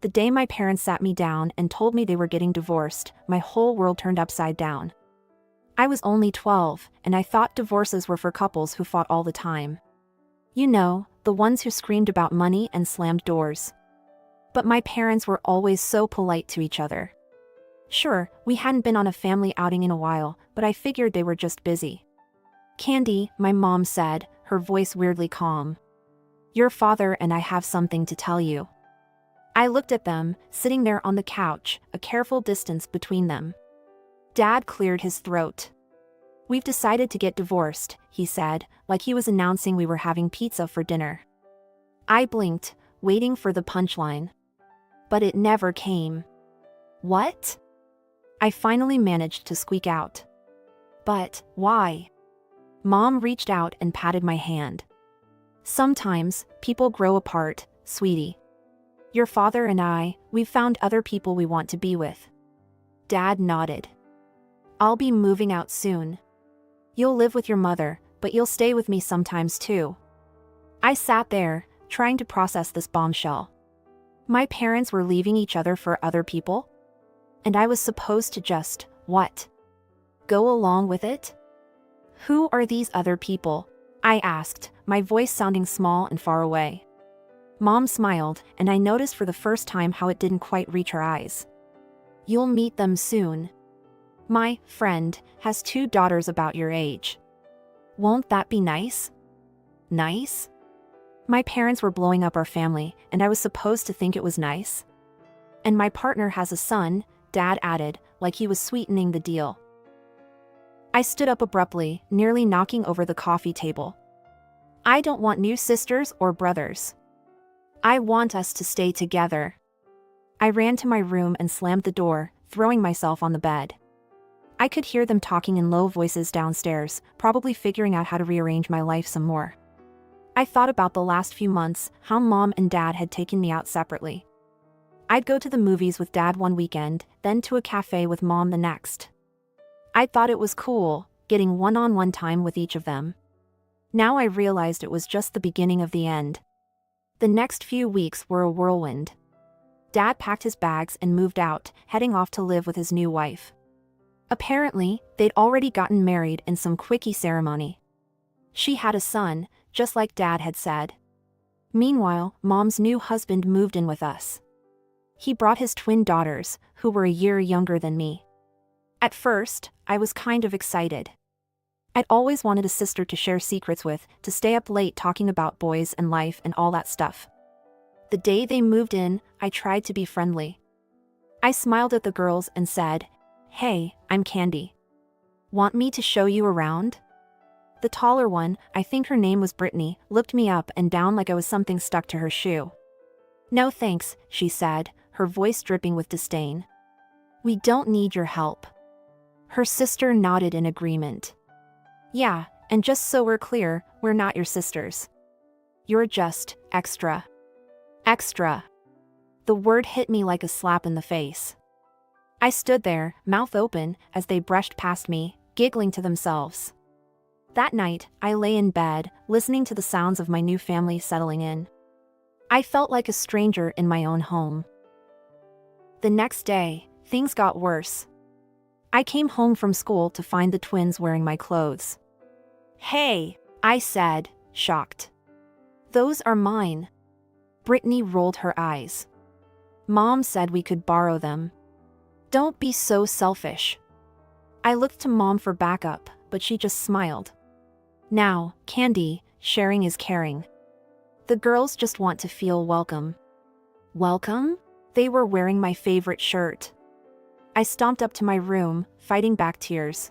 The day my parents sat me down and told me they were getting divorced, my whole world turned upside down. I was only 12, and I thought divorces were for couples who fought all the time. You know, the ones who screamed about money and slammed doors. But my parents were always so polite to each other. Sure, we hadn't been on a family outing in a while, but I figured they were just busy. "Candy," my mom said, her voice weirdly calm. "Your father and I have something to tell you." I looked at them, sitting there on the couch, a careful distance between them. Dad cleared his throat. "We've decided to get divorced," he said, like he was announcing we were having pizza for dinner. I blinked, waiting for the punchline. But it never came. "What?" I finally managed to squeak out. "But why?" Mom reached out and patted my hand. "Sometimes, people grow apart, sweetie. Your father and we've found other people we want to be with." Dad nodded. "I'll be moving out soon. You'll live with your mother, but you'll stay with me sometimes too." I sat there, trying to process this bombshell. My parents were leaving each other for other people? And I was supposed to just, what? Go along with it? "Who are these other people?" I asked, my voice sounding small and far away. Mom smiled, and I noticed for the first time how it didn't quite reach her eyes. "You'll meet them soon. My friend has 2 daughters about your age. Won't that be nice?" Nice? My parents were blowing up our family, and I was supposed to think it was nice? "And my partner has a son," Dad added, like he was sweetening the deal. I stood up abruptly, nearly knocking over the coffee table. "I don't want new sisters or brothers. I want us to stay together." I ran to my room and slammed the door, throwing myself on the bed. I could hear them talking in low voices downstairs, probably figuring out how to rearrange my life some more. I thought about the last few months, how Mom and Dad had taken me out separately. I'd go to the movies with Dad one weekend, then to a cafe with Mom the next. I thought it was cool, getting one-on-one time with each of them. Now I realized it was just the beginning of the end. The next few weeks were a whirlwind. Dad packed his bags and moved out, heading off to live with his new wife. Apparently, they'd already gotten married in some quickie ceremony. She had a son, just like Dad had said. Meanwhile, Mom's new husband moved in with us. He brought his twin daughters, who were a year younger than me. At first, I was kind of excited. I'd always wanted a sister to share secrets with, to stay up late talking about boys and life and all that stuff. The day they moved in, I tried to be friendly. I smiled at the girls and said, "Hey, I'm Candy. Want me to show you around?" The taller one, I think her name was Brittany, looked me up and down like I was something stuck to her shoe. "No thanks," she said, her voice dripping with disdain. "We don't need your help." Her sister nodded in agreement. "Yeah, and just so we're clear, we're not your sisters. You're just extra." Extra. The word hit me like a slap in the face. I stood there, mouth open, as they brushed past me, giggling to themselves. That night, I lay in bed, listening to the sounds of my new family settling in. I felt like a stranger in my own home. The next day, things got worse. I came home from school to find the twins wearing my clothes. "Hey," I said, shocked. "Those are mine." Brittany rolled her eyes. "Mom said we could borrow them." "Don't be so selfish." I looked to Mom for backup, but she just smiled. "Now, Candy, sharing is caring. The girls just want to feel welcome." Welcome? They were wearing my favorite shirt. I stomped up to my room, fighting back tears.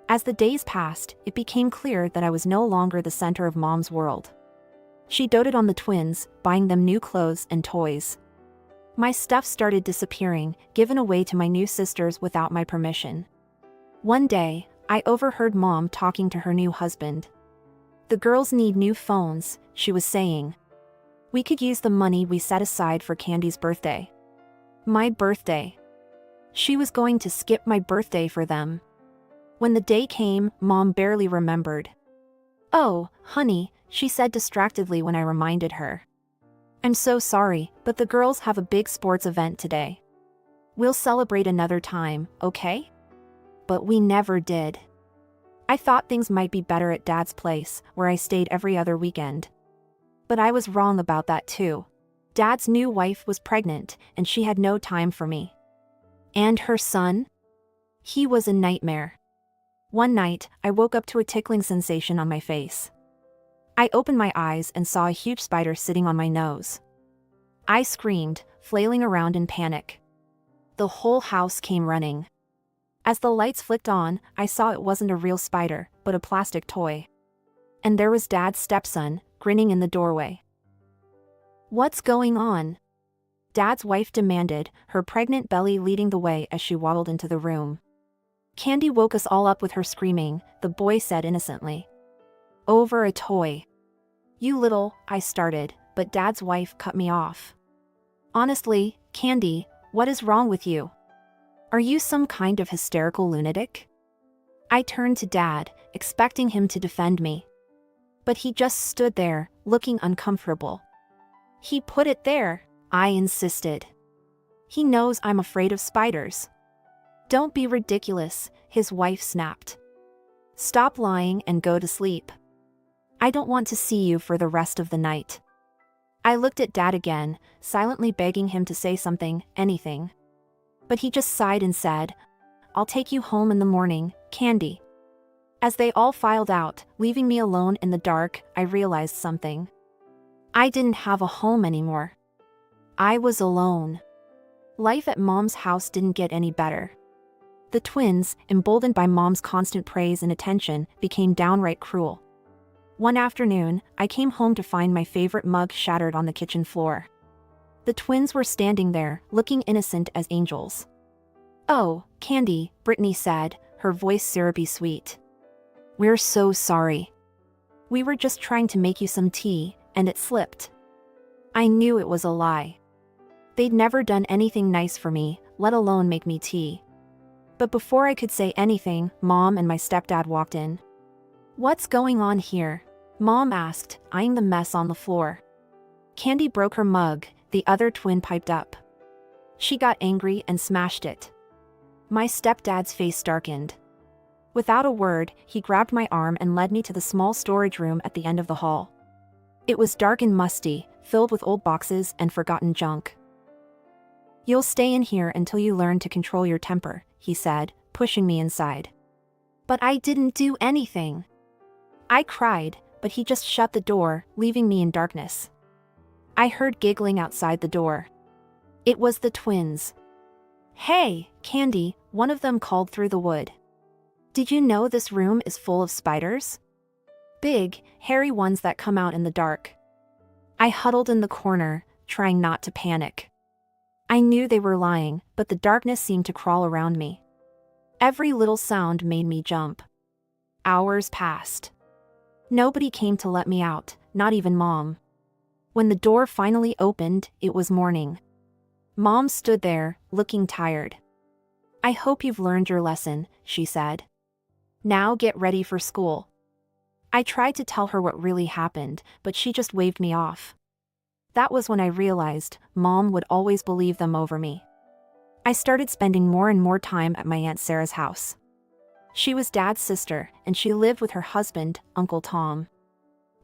As the days passed, it became clear that I was no longer the center of Mom's world. She doted on the twins, buying them new clothes and toys. My stuff started disappearing, given away to my new sisters without my permission. One day, I overheard Mom talking to her new husband. "The girls need new phones," she was saying. "We could use the money we set aside for Candy's birthday." My birthday. She was going to skip my birthday for them. When the day came, Mom barely remembered. "Oh, honey," she said distractedly when I reminded her. I'm so sorry, but the girls have a big sports event today. We'll celebrate another time, okay? But we never did. I thought things might be better at Dad's place, where I stayed every other weekend. But I was wrong about that too. Dad's new wife was pregnant, and she had no time for me. And her son? He was a nightmare. One night, I woke up to a tickling sensation on my face. I opened my eyes and saw a huge spider sitting on my nose. I screamed, flailing around in panic. The whole house came running. As the lights flicked on, I saw it wasn't a real spider, but a plastic toy. And there was Dad's stepson, grinning in the doorway. What's going on? Dad's wife demanded, her pregnant belly leading the way as she waddled into the room. Candy woke us all up with her screaming, the boy said innocently. Over a toy. You little, I started, but Dad's wife cut me off. Honestly, Candy, what is wrong with you? Are you some kind of hysterical lunatic? I turned to Dad, expecting him to defend me. But he just stood there, looking uncomfortable. He put it there, I insisted. He knows I'm afraid of spiders. Don't be ridiculous, his wife snapped. Stop lying and go to sleep. I don't want to see you for the rest of the night. I looked at Dad again, silently begging him to say something, anything. But he just sighed and said, I'll take you home in the morning, Candy. As they all filed out, leaving me alone in the dark, I realized something. I didn't have a home anymore. I was alone. Life at Mom's house didn't get any better. The twins, emboldened by Mom's constant praise and attention, became downright cruel. One afternoon, I came home to find my favorite mug shattered on the kitchen floor. The twins were standing there, looking innocent as angels. Oh, Candy, Brittany said, her voice syrupy sweet. We're so sorry. We were just trying to make you some tea, and it slipped. I knew it was a lie. They'd never done anything nice for me, let alone make me tea. But before I could say anything, Mom and my stepdad walked in. What's going on here? Mom asked, eyeing the mess on the floor. Candy broke her mug, the other twin piped up. She got angry and smashed it. My stepdad's face darkened. Without a word, he grabbed my arm and led me to the small storage room at the end of the hall. It was dark and musty, filled with old boxes and forgotten junk. You'll stay in here until you learn to control your temper, he said, pushing me inside. But I didn't do anything. I cried, but he just shut the door, leaving me in darkness. I heard giggling outside the door. It was the twins. Hey, Candy, one of them called through the wood. Did you know this room is full of spiders? Big, hairy ones that come out in the dark. I huddled in the corner, trying not to panic. I knew they were lying, but the darkness seemed to crawl around me. Every little sound made me jump. Hours passed. Nobody came to let me out, not even Mom. When the door finally opened, it was morning. Mom stood there, looking tired. I hope you've learned your lesson, she said. Now get ready for school. I tried to tell her what really happened, but she just waved me off. That was when I realized Mom would always believe them over me. I started spending more and more time at my Aunt Sarah's house. She was Dad's sister, and she lived with her husband, Uncle Tom.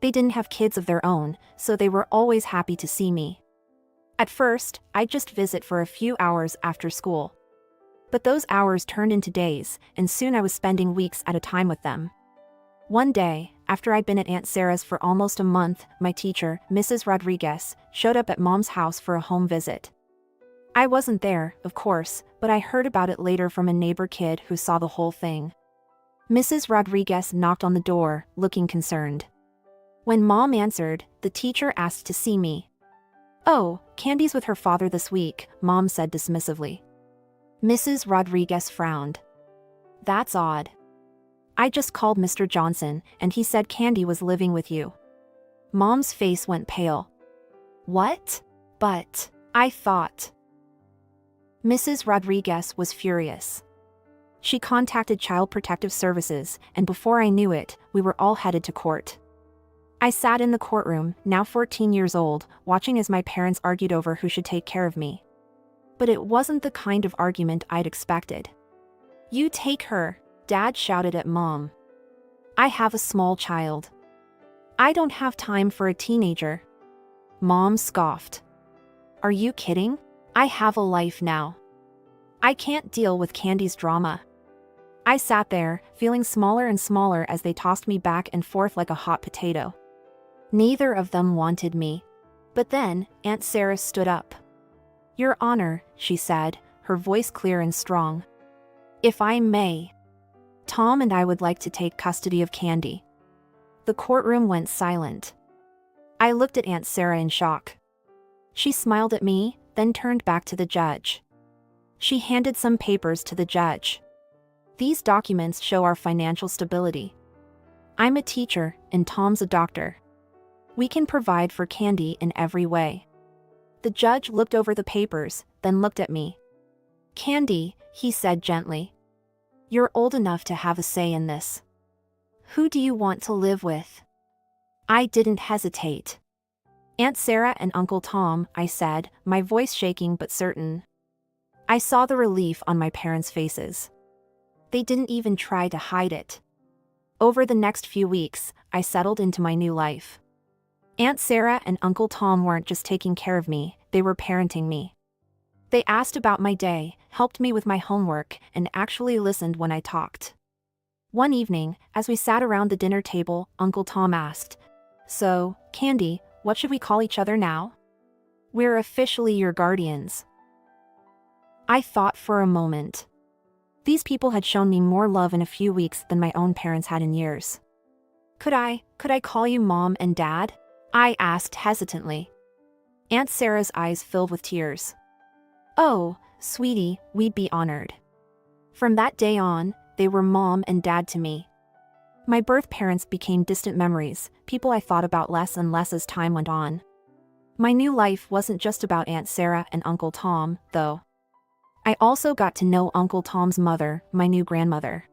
They didn't have kids of their own, so they were always happy to see me. At first, I'd just visit for a few hours after school. But those hours turned into days, and soon I was spending weeks at a time with them. One day, after I'd been at Aunt Sarah's for almost a month, my teacher, Mrs. Rodriguez, showed up at Mom's house for a home visit. I wasn't there, of course, but I heard about it later from a neighbor kid who saw the whole thing. Mrs. Rodriguez knocked on the door, looking concerned. When Mom answered, the teacher asked to see me. Oh, Candy's with her father this week, Mom said dismissively. Mrs. Rodriguez frowned. That's odd. I just called Mr. Johnson, and he said Candy was living with you. Mom's face went pale. What? But, I thought. Mrs. Rodriguez was furious. She contacted Child Protective Services, and before I knew it, we were all headed to court. I sat in the courtroom, now 14 years old, watching as my parents argued over who should take care of me. But it wasn't the kind of argument I'd expected. "You take her," Dad shouted at Mom. "I have a small child. I don't have time for a teenager." Mom scoffed. "Are you kidding? I have a life now. I can't deal with Candy's drama." I sat there, feeling smaller and smaller as they tossed me back and forth like a hot potato. Neither of them wanted me. But then, Aunt Sarah stood up. "Your Honor," she said, her voice clear and strong. "If I may, Tom and I would like to take custody of Candy." The courtroom went silent. I looked at Aunt Sarah in shock. She smiled at me, then turned back to the judge. She handed some papers to the judge. "These documents show our financial stability. I'm a teacher, and Tom's a doctor. We can provide for Candy in every way." The judge looked over the papers, then looked at me. "Candy," he said gently, "you're old enough to have a say in this. Who do you want to live with?" I didn't hesitate. "Aunt Sarah and Uncle Tom," I said, my voice shaking but certain. I saw the relief on my parents' faces. They didn't even try to hide it. Over the next few weeks, I settled into my new life. Aunt Sarah and Uncle Tom weren't just taking care of me, they were parenting me. They asked about my day, helped me with my homework, and actually listened when I talked. One evening, as we sat around the dinner table, Uncle Tom asked, "So, Candy, what should we call each other now? We're officially your guardians." I thought for a moment. These people had shown me more love in a few weeks than my own parents had in years. Could I call you Mom and Dad?" I asked hesitantly. Aunt Sarah's eyes filled with tears. "Oh, sweetie, we'd be honored." From that day on, they were Mom and Dad to me. My birth parents became distant memories, people I thought about less and less as time went on. My new life wasn't just about Aunt Sarah and Uncle Tom, though. I also got to know Uncle Tom's mother, my new grandmother.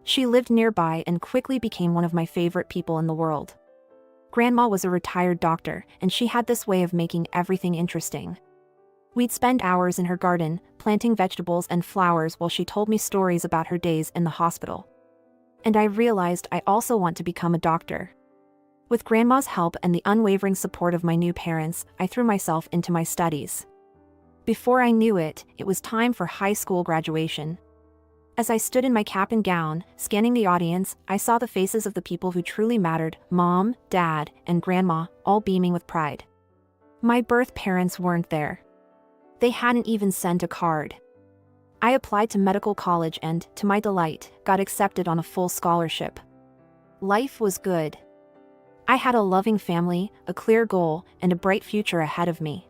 She lived nearby and quickly became one of my favorite people in the world. Grandma was a retired doctor, and she had this way of making everything interesting. We'd spend hours in her garden, planting vegetables and flowers while she told me stories about her days in the hospital. And I realized I also want to become a doctor. With Grandma's help and the unwavering support of my new parents, I threw myself into my studies. Before I knew it, it was time for high school graduation. As I stood in my cap and gown, scanning the audience, I saw the faces of the people who truly mattered, Mom, Dad, and Grandma, all beaming with pride. My birth parents weren't there. They hadn't even sent a card. I applied to medical college and, to my delight, got accepted on a full scholarship. Life was good. I had a loving family, a clear goal, and a bright future ahead of me.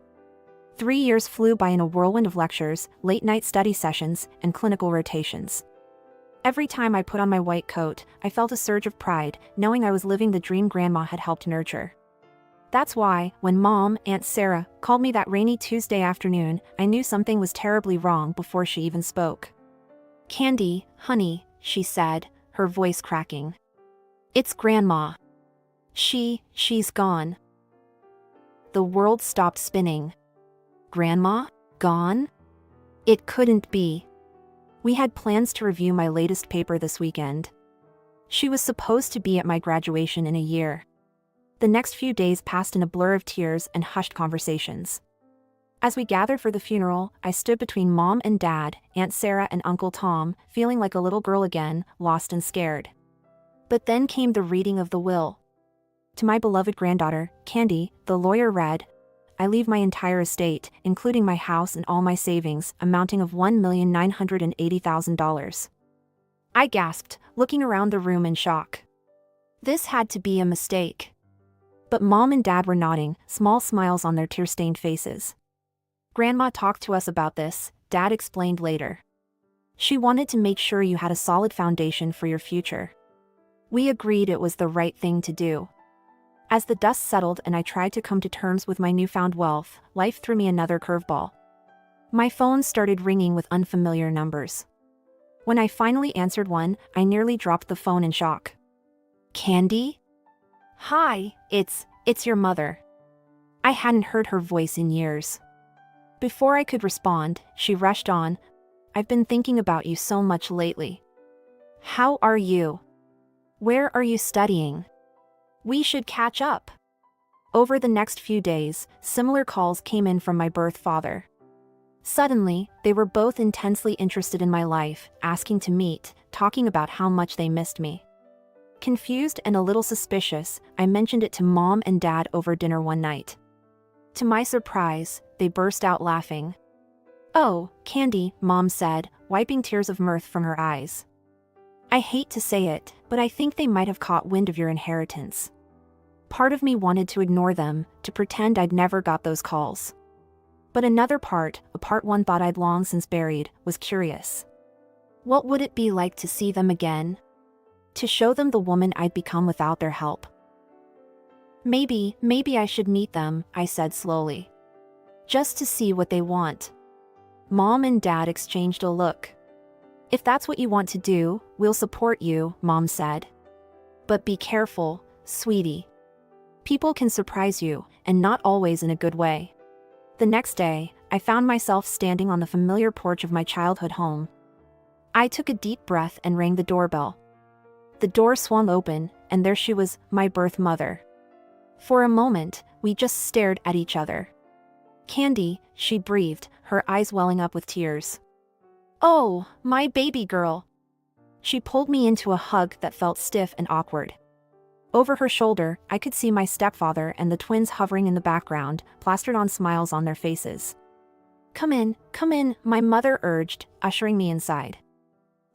3 years flew by in a whirlwind of lectures, late-night study sessions, and clinical rotations. Every time I put on my white coat, I felt a surge of pride, knowing I was living the dream Grandma had helped nurture. That's why, when Mom, Aunt Sarah, called me that rainy Tuesday afternoon, I knew something was terribly wrong before she even spoke. "Candy, honey," she said, her voice cracking. "It's Grandma. She's gone." The world stopped spinning. Grandma? Gone? It couldn't be. We had plans to review my latest paper this weekend. She was supposed to be at my graduation in a year. The next few days passed in a blur of tears and hushed conversations. As we gathered for the funeral, I stood between Mom and Dad, Aunt Sarah and Uncle Tom, feeling like a little girl again, lost and scared. But then came the reading of the will. To my beloved granddaughter, Candy, the lawyer read, "I leave my entire estate, including my house and all my savings, amounting of $1,980,000. I gasped, looking around the room in shock. This had to be a mistake. But Mom and Dad were nodding, small smiles on their tear-stained faces. "Grandma talked to us about this," Dad explained later. "She wanted to make sure you had a solid foundation for your future. We agreed it was the right thing to do." As the dust settled and I tried to come to terms with my newfound wealth, life threw me another curveball. My phone started ringing with unfamiliar numbers. When I finally answered one, I nearly dropped the phone in shock. "Candy?" Hi, it's your mother. I hadn't heard her voice in years. Before I could respond, she rushed on. I've been thinking about you so much lately. How are you? Where are you studying? We should catch up. Over the next few days, similar calls came in from my birth father. Suddenly, they were both intensely interested in my life, asking to meet, talking about how much they missed me. Confused and a little suspicious, I mentioned it to Mom and Dad over dinner one night. To my surprise, they burst out laughing. "Oh, Candy," Mom said, wiping tears of mirth from her eyes. "I hate to say it, but I think they might have caught wind of your inheritance." Part of me wanted to ignore them, to pretend I'd never got those calls. But another part, a part one thought I'd long since buried, was curious. What would it be like to see them again? To show them the woman I'd become without their help? Maybe I should meet them, I said slowly. Just to see what they want. Mom and Dad exchanged a look. "If that's what you want to do, we'll support you," Mom said. "But be careful, sweetie. People can surprise you, and not always in a good way." The next day, I found myself standing on the familiar porch of my childhood home. I took a deep breath and rang the doorbell. The door swung open, and there she was, my birth mother. For a moment, we just stared at each other. "Candy," she breathed, her eyes welling up with tears. "Oh, my baby girl." She pulled me into a hug that felt stiff and awkward. Over her shoulder, I could see my stepfather and the twins hovering in the background, plastered on smiles on their faces. Come in," my mother urged, ushering me inside.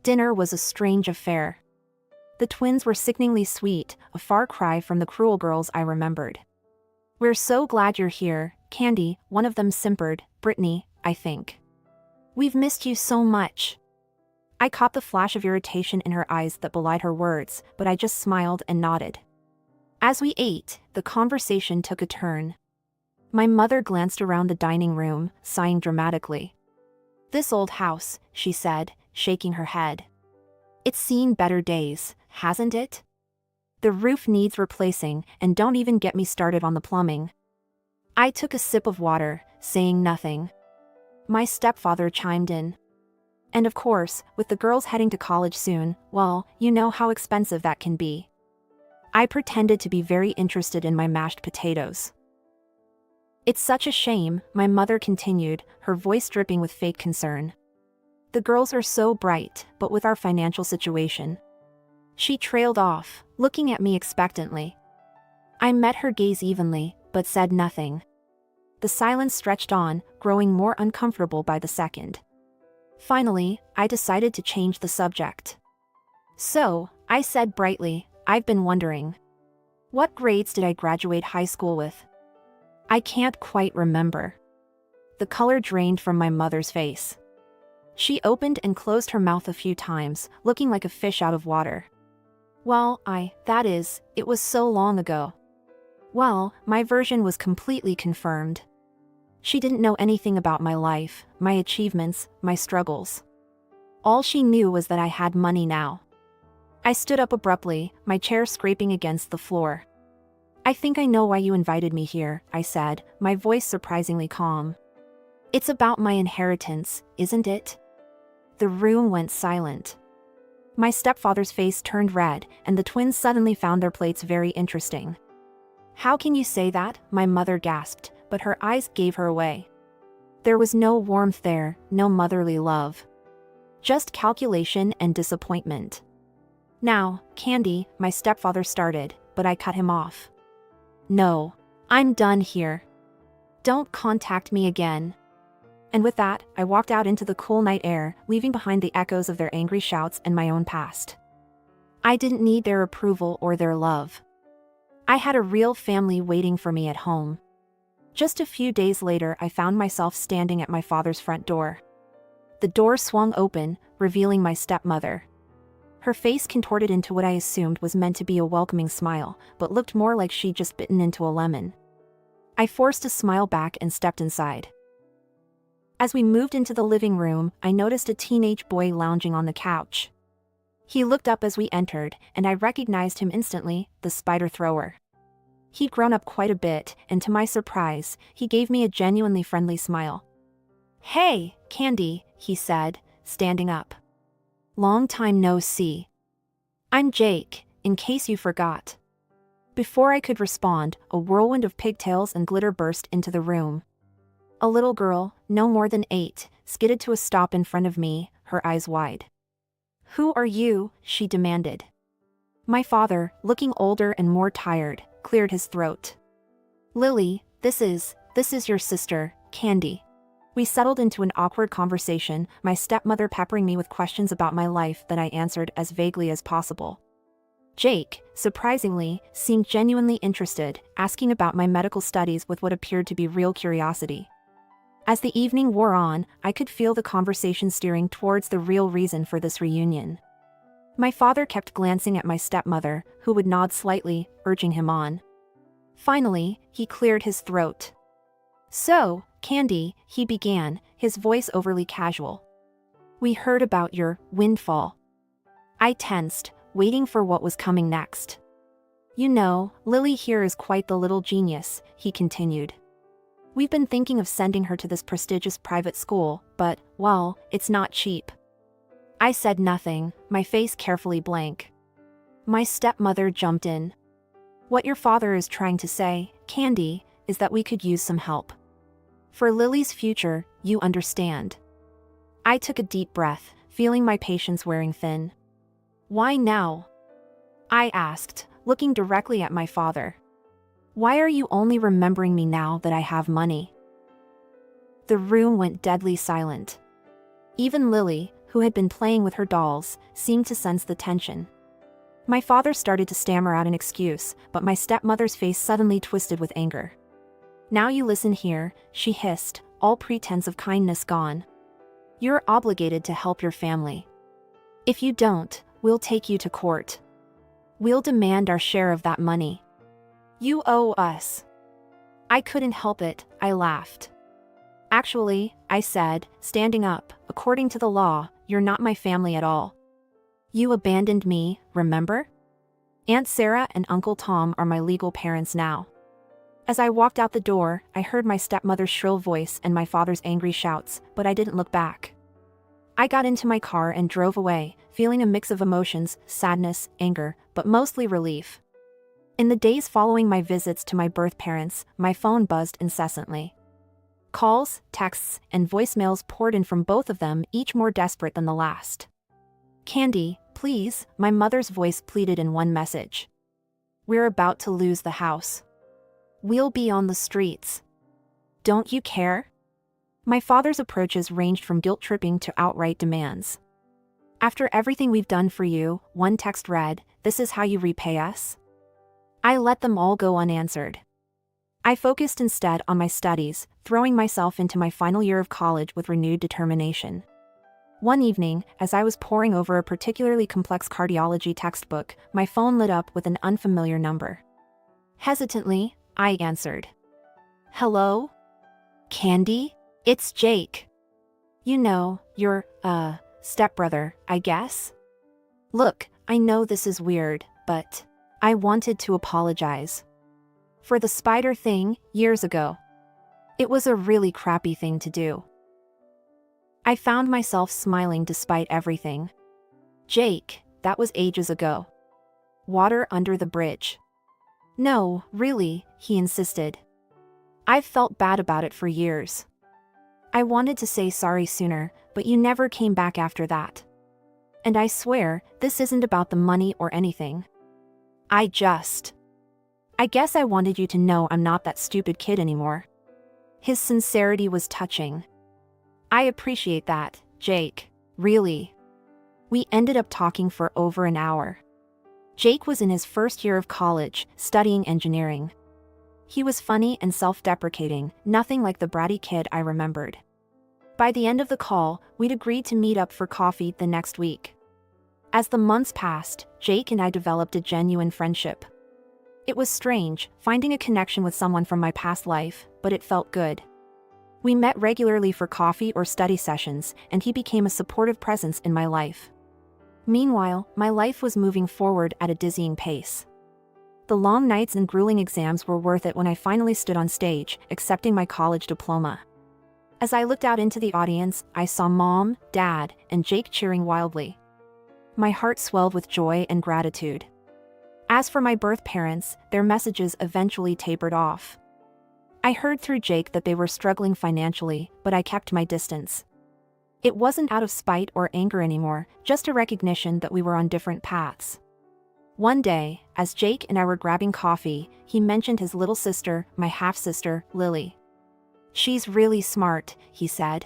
Dinner was a strange affair. The twins were sickeningly sweet, a far cry from the cruel girls I remembered. "We're so glad you're here, Candy," one of them simpered, Brittany, I think. "We've missed you so much." I caught the flash of irritation in her eyes that belied her words, but I just smiled and nodded. As we ate, the conversation took a turn. My mother glanced around the dining room, sighing dramatically. "This old house," she said, shaking her head. "It's seen better days, hasn't it? The roof needs replacing, and don't even get me started on the plumbing." I took a sip of water, saying nothing. My stepfather chimed in. "And of course, with the girls heading to college soon, well, you know how expensive that can be." I pretended to be very interested in my mashed potatoes. "It's such a shame," my mother continued, her voice dripping with fake concern. "The girls are so bright, but with our financial situation." She trailed off, looking at me expectantly. I met her gaze evenly, but said nothing. The silence stretched on, growing more uncomfortable by the second. Finally, I decided to change the subject. "So," I said brightly, "I've been wondering. What grades did I graduate high school with?" "I can't quite remember." The color drained from my mother's face. She opened and closed her mouth a few times, looking like a fish out of water. "Well, it was so long ago." Well, my version was completely confirmed. She didn't know anything about my life, my achievements, my struggles. All she knew was that I had money now. I stood up abruptly, my chair scraping against the floor. "I think I know why you invited me here," I said, my voice surprisingly calm. "It's about my inheritance, isn't it?" The room went silent. My stepfather's face turned red, and the twins suddenly found their plates very interesting. "How can you say that?" my mother gasped, but her eyes gave her away. There was no warmth there, no motherly love. Just calculation and disappointment. "Now, Candy," my stepfather started, but I cut him off. "No. I'm done here. Don't contact me again." And with that, I walked out into the cool night air, leaving behind the echoes of their angry shouts and my own past. I didn't need their approval or their love. I had a real family waiting for me at home. Just a few days later, I found myself standing at my father's front door. The door swung open, revealing my stepmother. Her face contorted into what I assumed was meant to be a welcoming smile, but looked more like she'd just bitten into a lemon. I forced a smile back and stepped inside. As we moved into the living room, I noticed a teenage boy lounging on the couch. He looked up as we entered, and I recognized him instantly, the spider thrower. He'd grown up quite a bit, and to my surprise, he gave me a genuinely friendly smile. "Hey, Candy," he said, standing up. "Long time no see. I'm Jake, in case you forgot." Before I could respond, a whirlwind of pigtails and glitter burst into the room. A little girl, no more than 8, skidded to a stop in front of me, her eyes wide. "Who are you?" she demanded. My father, looking older and more tired, cleared his throat. "Lily, this is your sister, Candy." We settled into an awkward conversation, my stepmother peppering me with questions about my life that I answered as vaguely as possible. Jake, surprisingly, seemed genuinely interested, asking about my medical studies with what appeared to be real curiosity. As the evening wore on, I could feel the conversation steering towards the real reason for this reunion. My father kept glancing at my stepmother, who would nod slightly, urging him on. Finally, he cleared his throat. "So, Candy," he began, his voice overly casual. "We heard about your windfall." I tensed, waiting for what was coming next. "You know, Lily here is quite the little genius," he continued. "We've been thinking of sending her to this prestigious private school, but, well, it's not cheap." I said nothing, my face carefully blank. My stepmother jumped in. "What your father is trying to say, Candy, is that we could use some help. For Lily's future, you understand." I took a deep breath, feeling my patience wearing thin. "Why now?" I asked, looking directly at my father. "Why are you only remembering me now that I have money?" The room went deadly silent. Even Lily, who had been playing with her dolls, seemed to sense the tension. My father started to stammer out an excuse, but my stepmother's face suddenly twisted with anger. "Now you listen here," she hissed, all pretense of kindness gone. "You're obligated to help your family. If you don't, we'll take you to court. We'll demand our share of that money. You owe us." I couldn't help it, I laughed. "Actually," I said, standing up, "according to the law, you're not my family at all. You abandoned me, remember? Aunt Sarah and Uncle Tom are my legal parents now." As I walked out the door, I heard my stepmother's shrill voice and my father's angry shouts, but I didn't look back. I got into my car and drove away, feeling a mix of emotions, sadness, anger, but mostly relief. In the days following my visits to my birth parents, my phone buzzed incessantly. Calls, texts, and voicemails poured in from both of them, each more desperate than the last. "Candy, please," my mother's voice pleaded in one message. "We're about to lose the house. We'll be on the streets. Don't you care?" My father's approaches ranged from guilt-tripping to outright demands. "After everything we've done for you," one text read, "this is how you repay us?" I let them all go unanswered. I focused instead on my studies, throwing myself into my final year of college with renewed determination. One evening, as I was poring over a particularly complex cardiology textbook, my phone lit up with an unfamiliar number. Hesitantly, I answered. "Hello? Candy? It's Jake. You know, your, stepbrother, I guess? Look, I know this is weird, but I wanted to apologize for the spider thing years ago. It was a really crappy thing to do." I found myself smiling despite everything. "Jake, that was ages ago. Water under the bridge." "No, really," he insisted. "I've felt bad about it for years. I wanted to say sorry sooner, but you never came back after that. And I swear, this isn't about the money or anything. I guess I wanted you to know I'm not that stupid kid anymore." His sincerity was touching. "I appreciate that, Jake, really." We ended up talking for over an hour. Jake was in his first year of college, studying engineering. He was funny and self-deprecating, nothing like the bratty kid I remembered. By the end of the call, we'd agreed to meet up for coffee the next week. As the months passed, Jake and I developed a genuine friendship. It was strange, finding a connection with someone from my past life, but it felt good. We met regularly for coffee or study sessions, and he became a supportive presence in my life. Meanwhile, my life was moving forward at a dizzying pace. The long nights and grueling exams were worth it when I finally stood on stage, accepting my college diploma. As I looked out into the audience, I saw Mom, Dad, and Jake cheering wildly. My heart swelled with joy and gratitude. As for my birth parents, their messages eventually tapered off. I heard through Jake that they were struggling financially, but I kept my distance. It wasn't out of spite or anger anymore, just a recognition that we were on different paths. One day, as Jake and I were grabbing coffee, he mentioned his little sister, my half-sister, Lily. "She's really smart," he said.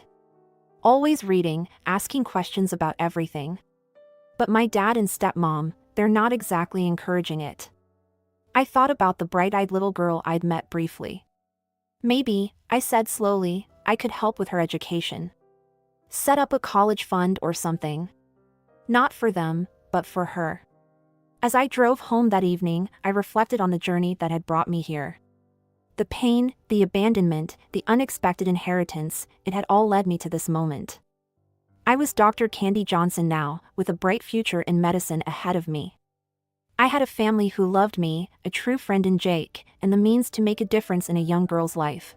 "Always reading, asking questions about everything. But my dad and stepmom, they're not exactly encouraging it." I thought about the bright-eyed little girl I'd met briefly. "Maybe," I said slowly, "I could help with her education. Set up a college fund or something. Not for them, but for her." As I drove home that evening, I reflected on the journey that had brought me here. The pain, the abandonment, the unexpected inheritance, it had all led me to this moment. I was Dr. Candy Johnson now, with a bright future in medicine ahead of me. I had a family who loved me, a true friend in Jake, and the means to make a difference in a young girl's life.